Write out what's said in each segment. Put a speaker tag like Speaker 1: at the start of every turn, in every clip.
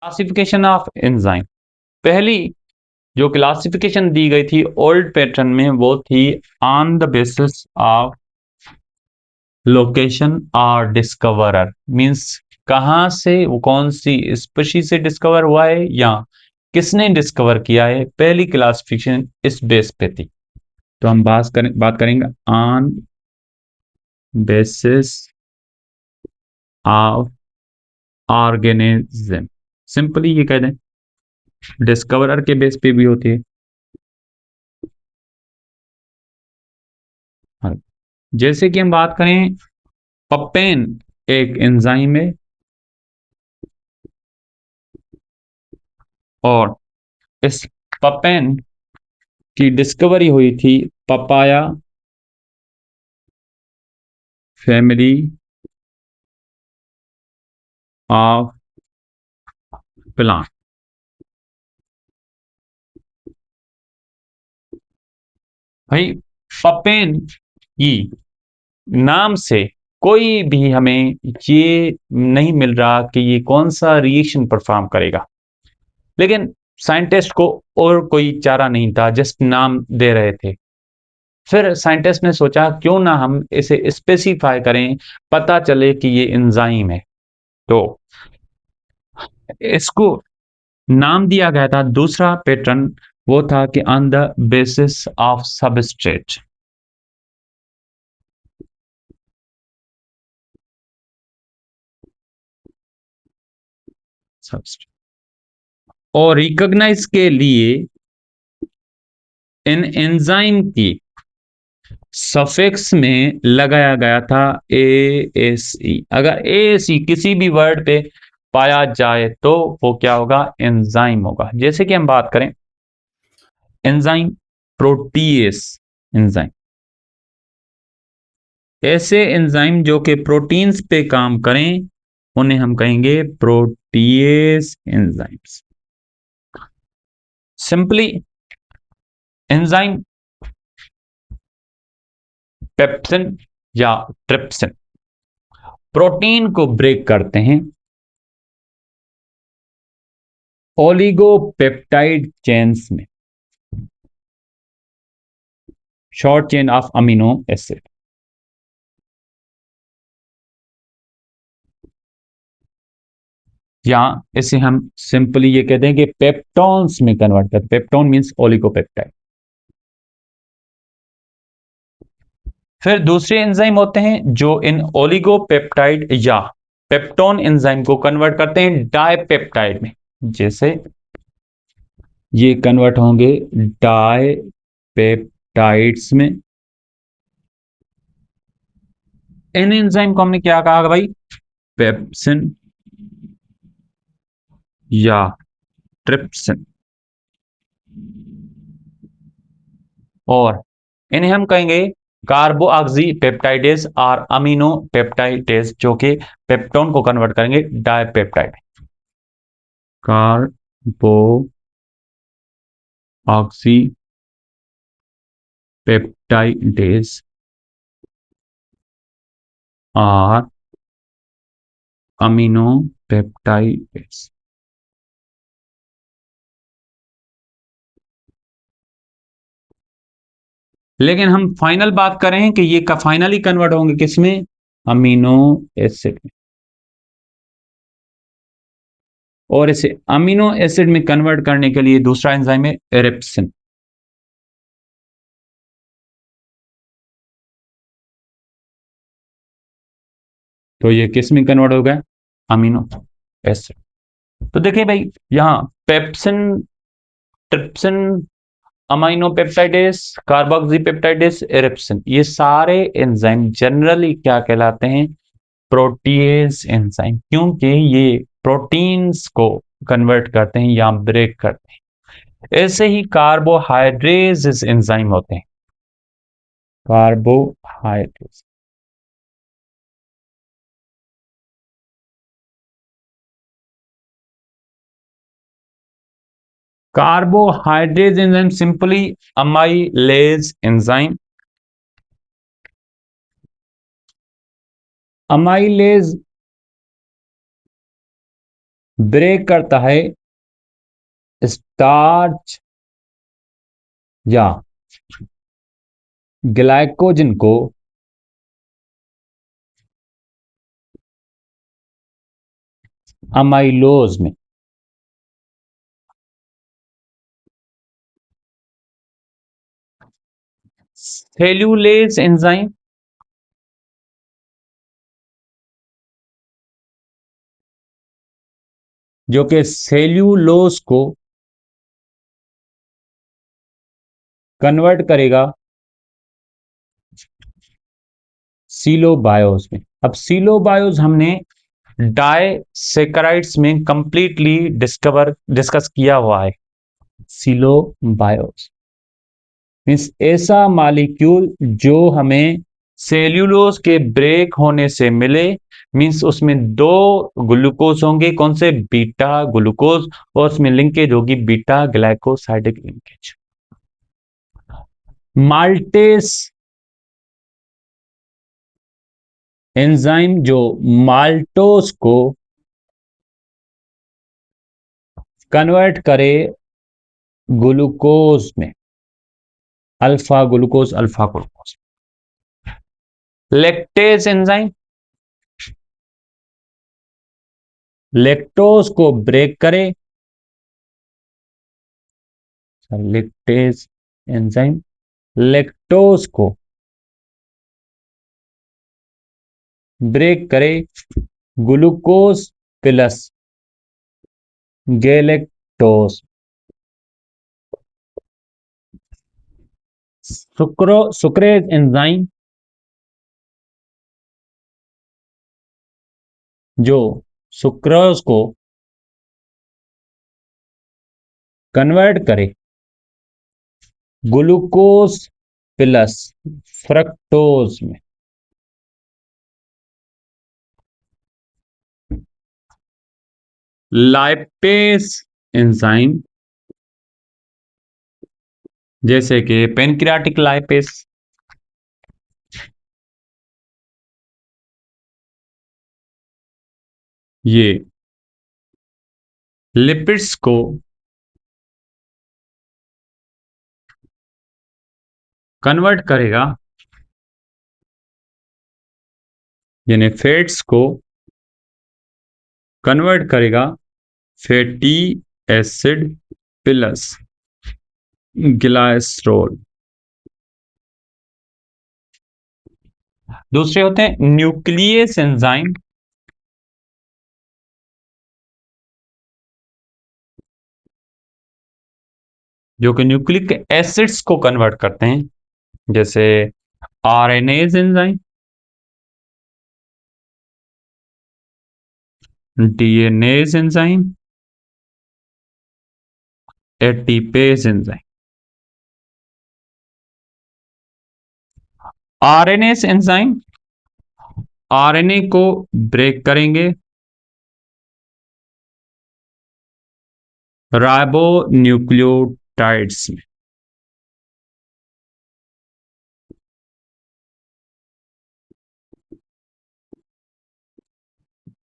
Speaker 1: Classification of enzyme. पहली जो classification दी गई थी ओल्ड पैटर्न में वो थी on the basis of location और डिस्कवरर, मींस कहाँ से वो कौन सी स्पीशी से डिस्कवर हुआ है या किसने डिस्कवर किया है। पहली क्लासिफिकेशन इस बेस पे थी। तो हम बात करेंगे on basis of organism. Simply ये कह दें डिस्कवरर के बेस पे भी होती है। हाँ, जैसे कि हम बात करें पपेन एक एंजाइम है और इस पपेन की डिस्कवरी हुई थी पपाया फैमिली ऑफ प्लांट। भाई पपेन की नाम से कोई भी हमें ये नहीं मिल रहा कि ये कौन सा रिएक्शन परफॉर्म करेगा, लेकिन साइंटिस्ट को और कोई चारा नहीं था, जस्ट नाम दे रहे थे। फिर साइंटिस्ट ने सोचा क्यों ना हम इसे स्पेसिफाई करें, पता चले कि ये एंजाइम है। तो इसको नाम दिया गया था, दूसरा पैटर्न वो था कि on the basis of substrate. और रिकॉग्नाइज के लिए इन एंजाइम की सफिक्स में लगाया गया था ए एस ई। अगर ए एस ई किसी भी वर्ड पे पाया जाए तो वो क्या होगा, एंजाइम होगा। जैसे कि हम बात करें एंजाइम प्रोटीएस एंजाइम, ऐसे एंजाइम जो कि प्रोटीन्स पे काम करें उन्हें हम कहेंगे protease enzymes. Simply enzyme pepsin या ट्रिप्सिन प्रोटीन को ब्रेक करते हैं ओलिगोपेप्टाइड चेन्स में, short chain of amino acid. या इसे हम सिंपली ये कहते हैं कि पेप्टॉन्स में कन्वर्ट करते। पेप्टॉन मींस ओलिगोपेप्टाइड। फिर दूसरे एंजाइम होते हैं जो इन ओलिगोपेप्टाइड या पेप्टोन एंजाइम को कन्वर्ट करते हैं डाइपेप्टाइड में। जैसे ये कन्वर्ट होंगे डाइपेप्टाइड्स में। इन एंजाइम को हमने क्या कहा भाई, पेप्सिन या ट्रिप्सिन। और इन्हें हम कहेंगे कार्बोऑक्सी पेप्टाइडेज और अमीनो पेप्टाइडेज, जो कि पेप्टोन को कन्वर्ट करेंगे डाइपेप्टाइड। कार्बो ऑक्सी पेप्टाइडेज और अमीनो पेप्टाइडेज। लेकिन हम फाइनल बात करें कि ये फाइनली कन्वर्ट होंगे किसमें, अमीनो एसिड में। और इसे अमीनो एसिड में कन्वर्ट करने के लिए दूसरा एंजाइम है एरिप्सिन। तो ये किस में कन्वर्ट हो गया, अमीनो एसिड। तो देखिए भाई यहां pepsin, trypsin, amino peptidase, carboxy peptidase, erepsin, ये सारे एंजाइम जनरली क्या कहलाते हैं, प्रोटीएज एंजाइम, क्योंकि ये प्रोटीन्स को कन्वर्ट करते हैं या ब्रेक करते हैं। ऐसे ही कार्बोहाइड्रेज एंजाइम होते हैं, carbohydrase. Carbohydrase enzyme simply amylase enzyme. Amylase break करता है स्टार्च या ग्लाइकोजन को अमाइलोज में। सेल्यूलेज एंजाइम जो कि सेल्यूलोज को कन्वर्ट करेगा सिलोबायोस में। अब सिलोबायोस हमने डाइसेकेराइड्स में कंप्लीटली डिस्कस किया हुआ है। सिलोबायोस मीन्स ऐसा मॉलिक्यूल जो हमें सेल्यूलोज के ब्रेक होने से मिले। मीन्स उसमें दो ग्लूकोज होंगे, कौन से? बीटा ग्लूकोज, और उसमें लिंकेज होगी beta glycosidic linkage. Maltase enzyme जो माल्टोज को कन्वर्ट करे ग्लूकोज में, alpha glucose alpha glucose. Lactase enzyme lactose को ब्रेक करे, लैक्टेज एंजाइम लैक्टोज को ब्रेक करे glucose plus galactose. Sucrase enzyme जो सुक्रोज को कन्वर्ट करे ग्लूकोज प्लस फ्रक्टोज में। लाइपेज एंजाइम जैसे कि पेनक्रियाटिक लाइपेज, ये लिपिड्स को कन्वर्ट करेगा, यानी फैट्स को कन्वर्ट करेगा फैटी एसिड प्लस ग्लाइसरोल। दूसरे होते हैं न्यूक्लियस एंजाइम जो कि न्यूक्लिक एसिड्स को कन्वर्ट करते हैं, जैसे RNase enzyme, DNAs enzyme, ATPase enzyme. RNase enzyme RNA को ब्रेक करेंगे राइबो न्यूक्लियोटाइड्स में।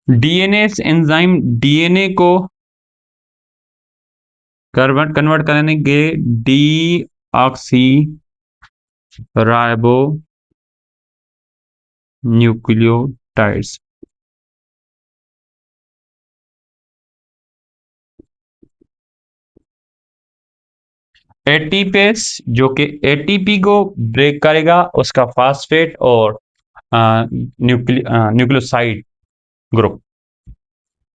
Speaker 1: डीएनए एंजाइम डीएनए को कन्वर्ट करेंगे D oxy ribo nucleotides. ATPase जो कि एटीपी को ब्रेक करेगा, उसका फास्फेट और न्यूक्लियोसाइड ग्रुप,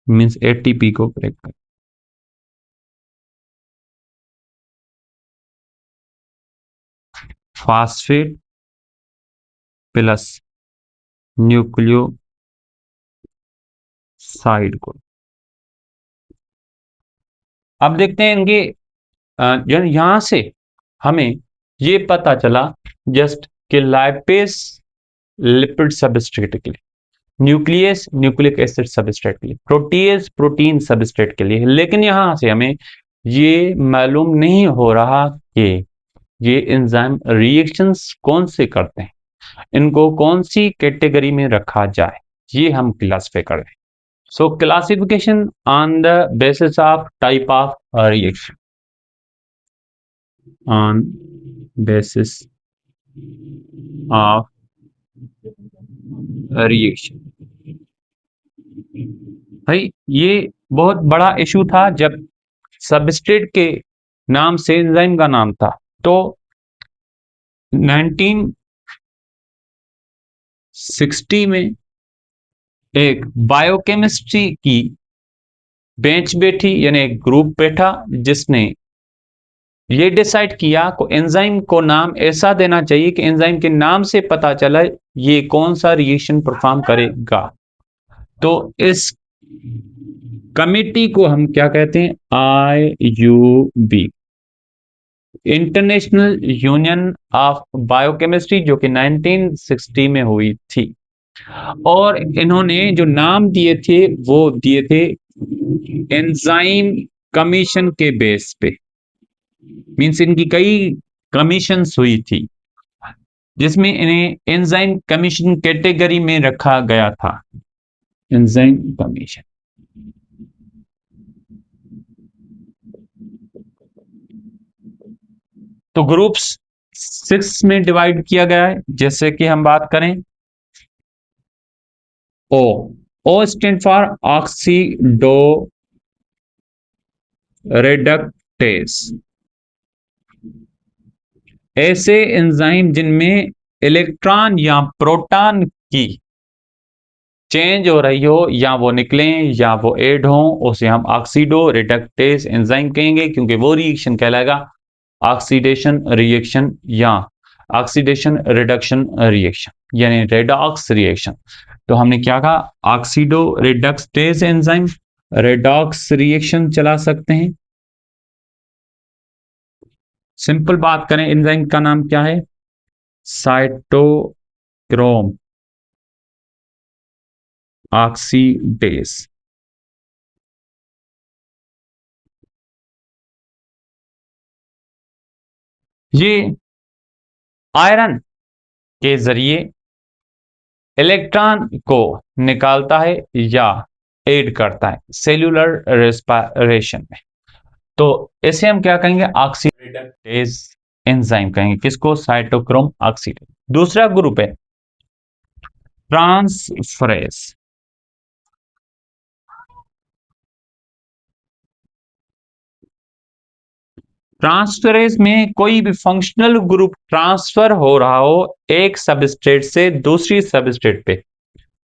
Speaker 1: मींस एटीपी को ब्रेक कर। Phosphate plus nucleoside group. अब देखते हैं इनके यहां से हमें ये पता चला जस्ट कि लाइपेज लिपिड सबस्ट्रेट के लिए, न्यूक्लियस न्यूक्लिक एसिड सबस्ट्रेट के लिए, प्रोटीएज प्रोटीन सबस्ट्रेट के लिए। लेकिन यहां से हमें ये मालूम नहीं हो रहा कि ये एंजाइम रिएक्शंस कौन से करते हैं, इनको कौन सी कैटेगरी में रखा जाए, ये हम क्लासिफाई कर रहे हैं। So classification on the basis of type of reaction. On basis of reaction. भाई ये बहुत बड़ा इशू था जब सबस्ट्रेट के नाम से एंजाइम का नाम था। तो 1960 में एक बायोकेमिस्ट्री की बेंच बैठी, यानी एक ग्रुप बैठा, जिसने ये डिसाइड किया को एंजाइम को नाम ऐसा देना चाहिए कि एंजाइम के नाम से पता चला ये कौन सा रिएक्शन परफॉर्म करेगा। तो इस कमिटी को हम क्या कहते हैं? IUB, international union of biochemistry, जो कि 1960 में हुई थी। और इन्होंने जो नाम दिए थे वो दिए थे एंजाइम कमीशन के बेस पे। मींस इनकी कई कमीशंस हुई थी जिसमें इन्हें एंजाइम कमीशन कैटेगरी में रखा गया था। Enzyme commission. तो ग्रुप्स 6 में डिवाइड किया गया है। जैसे कि हम बात करें ओ, ओ स्टैंड फॉर ऑक्सीडो रेडक्टेस। ऐसे एंजाइम जिनमें इलेक्ट्रॉन या प्रोटॉन की चेंज हो रही हो, या वो निकलें या वो ऐड हो, उसे हम ऑक्सीडो रिडक्टेस एंजाइम कहेंगे, क्योंकि वो रिएक्शन कहलाएगा ऑक्सीडेशन रिएक्शन या ऑक्सीडेशन रिडक्शन रिएक्शन, यानी रेडॉक्स रिएक्शन। तो हमने क्या कहा? Oxido reductase enzyme redox reaction चला सकते हैं। सिंपल बात करें, एंजाइम का नाम क्या है? Cytochrome oxidase. ये आयरन के जरिए इलेक्ट्रॉन को निकालता है या एड करता है सेल्यूलर रेस्पिरेशन में। तो इसे हम क्या कहेंगे? ऑक्सीडेज एंजाइम कहेंगे। किसको? Cytochrome oxidase. दूसरा ग्रुप है ट्रांसफरेज। ट्रांसफरेज में कोई भी फंक्शनल ग्रुप ट्रांसफर हो रहा हो एक सबस्ट्रेट से दूसरी सबस्ट्रेट पे,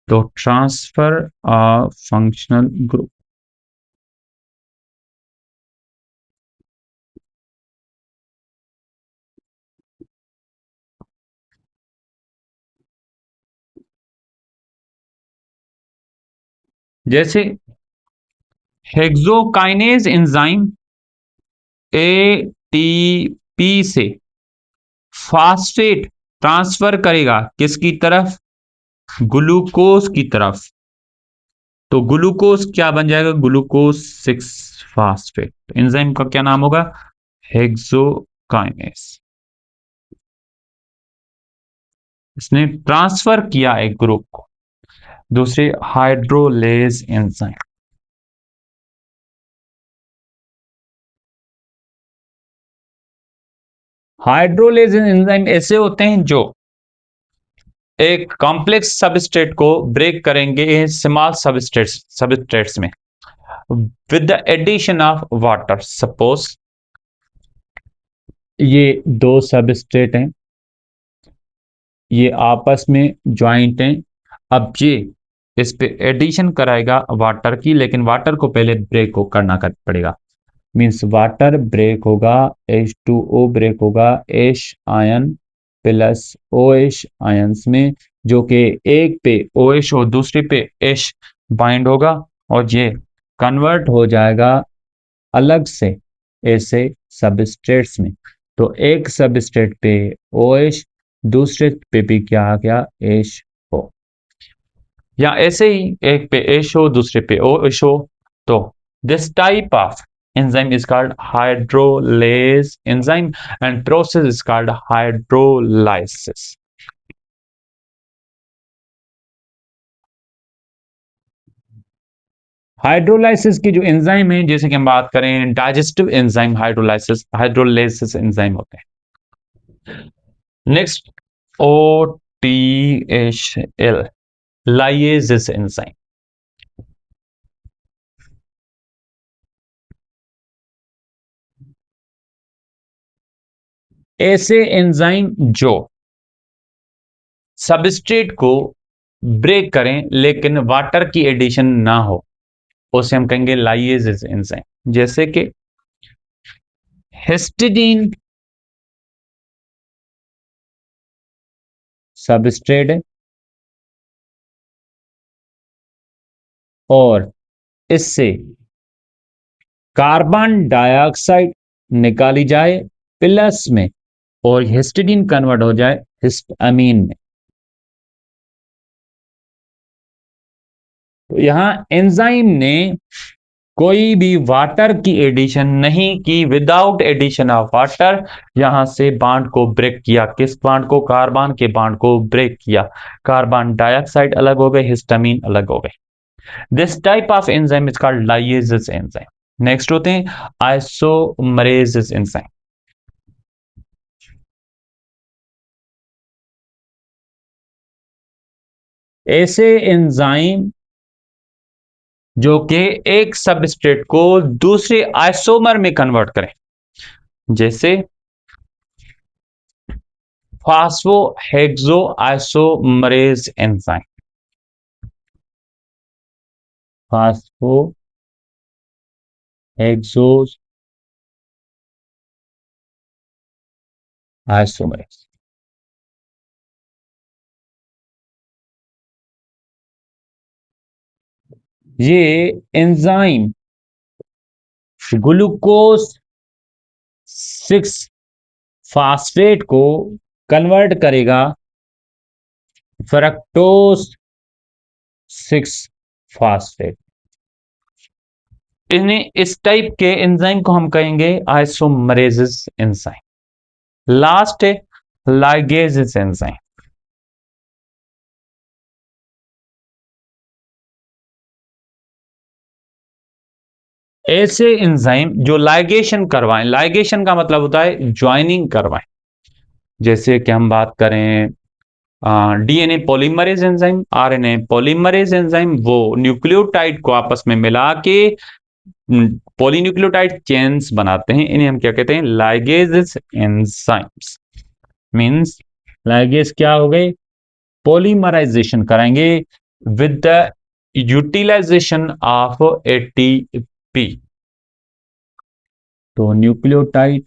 Speaker 1: तो ट्रांसफर ऑफ फंक्शनल ग्रुप। जैसे हेक्सोकाइनेज एंजाइम ATP से फास्फेट ट्रांसफर करेगा किसकी तरफ? ग्लूकोज की तरफ। तो ग्लूकोज क्या बन जाएगा? Glucose 6 phosphate. एंजाइम का क्या नाम होगा? हेक्सोकाइनेज। इसने ट्रांसफर किया एक ग्रुप को दूसरे हाइड्रोलेज एंजाइम। हाइड्रोलेज एंजाइम ऐसे होते हैं जो एक कॉम्प्लेक्स सबस्ट्रेट को ब्रेक करेंगे स्मॉल सबस्ट्रेट्स में with the addition of water. Suppose ये दो सबस्ट्रेट हैं, ये आपस में ज्वाइंट हैं। अब ये इस पे एडिशन कराएगा वाटर की, लेकिन वाटर को पहले ब्रेक को करना पड़ेगा। मीन्स वाटर ब्रेक होगा, H2O ब्रेक होगा H ion plus OH ions में, जो कि एक पे OH और दूसरे पे H बाइंड होगा, और ये कन्वर्ट हो जाएगा अलग से ऐसे सबस्ट्रेट्स में। तो एक सबस्ट्रेट पे OH, दूसरे पे भी क्या आ गया? HO। या ऐसे ही एक पे HO दूसरे पे OH। तो this type of enzyme is called hydrolase enzyme and process is called hydrolysis. Hydrolysis की जो एंजाइम है, जैसे कि हम बात करें डाइजेस्टिव एंजाइम, हाइड्रोलाइसिस एंजाइम होते हैं। Next OTHL, lyase enzyme. ऐसे एंजाइम जो सबस्ट्रेट को ब्रेक करें लेकिन वाटर की एडिशन ना हो, उसे हम कहेंगे लाइएसिस एंजाइम। जैसे कि हिस्टिडीन सबस्ट्रेट है और इससे कार्बन डाइऑक्साइड निकाली जाए प्लस में, और हिस्टिडीन कन्वर्ट हो जाए हिस्टामीन में। तो यहां एंजाइम ने कोई भी वाटर की एडिशन नहीं की, विदाउट एडिशन ऑफ वाटर यहां से बांड को ब्रेक किया। किस बांड को? कार्बन के बांड को ब्रेक किया। कार्बन डाइऑक्साइड अलग हो गए, हिस्टामीन अलग हो गए। This type of enzyme is called lyase enzyme. Next होते हैं आइसोमरेसिस एंजाइम। ऐसे एंजाइम जो कि एक सबस्ट्रेट को दूसरे आइसोमर में कन्वर्ट करें, जैसे phosphohexo isomerase enzyme. Phospho hexose isomerase. ये एंजाइम ग्लूकोज 6 फास्फेट को कन्वर्ट करेगा फ्रक्टोज 6 फास्फेट। इन्हें इस टाइप के एंजाइम को हम कहेंगे आइसोमरेजिस एंजाइम। लास्ट है लाइगेजिस एंजाइम। ऐसे एंजाइम जो लाइगेशन करवाएं, लाइगेशन का मतलब होता है ज्वाइनिंग करवाएं। जैसे कि हम बात करें DNA polymerase enzyme, RNA polymerase enzyme, वो न्यूक्लियोटाइड को आपस में मिला के पॉलीन्यूक्लियोटाइड चेन्स बनाते हैं। इन्हें हम क्या कहते हैं? Ligase enzymes. मींस लाइगेज क्या हो गए? पॉलीमराइजेशन कराएंगे with the utilization of ATP. तो न्यूक्लियोटाइड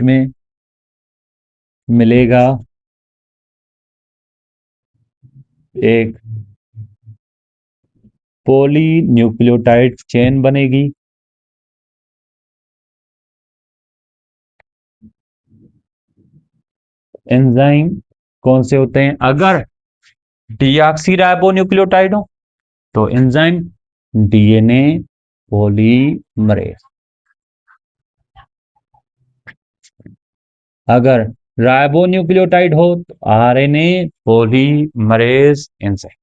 Speaker 1: में मिलेगा एक पॉली न्यूक्लियोटाइड चेन बनेगी। एंजाइम कौन से होते हैं? अगर डीऑक्सी राइबो न्यूक्लियोटाइड हो तो एंजाइम डीएनए पॉलीमरेज। अगर राइबो न्यूक्लियोटाइड हो तो आरएनए पॉलीमरेज एंजाइम।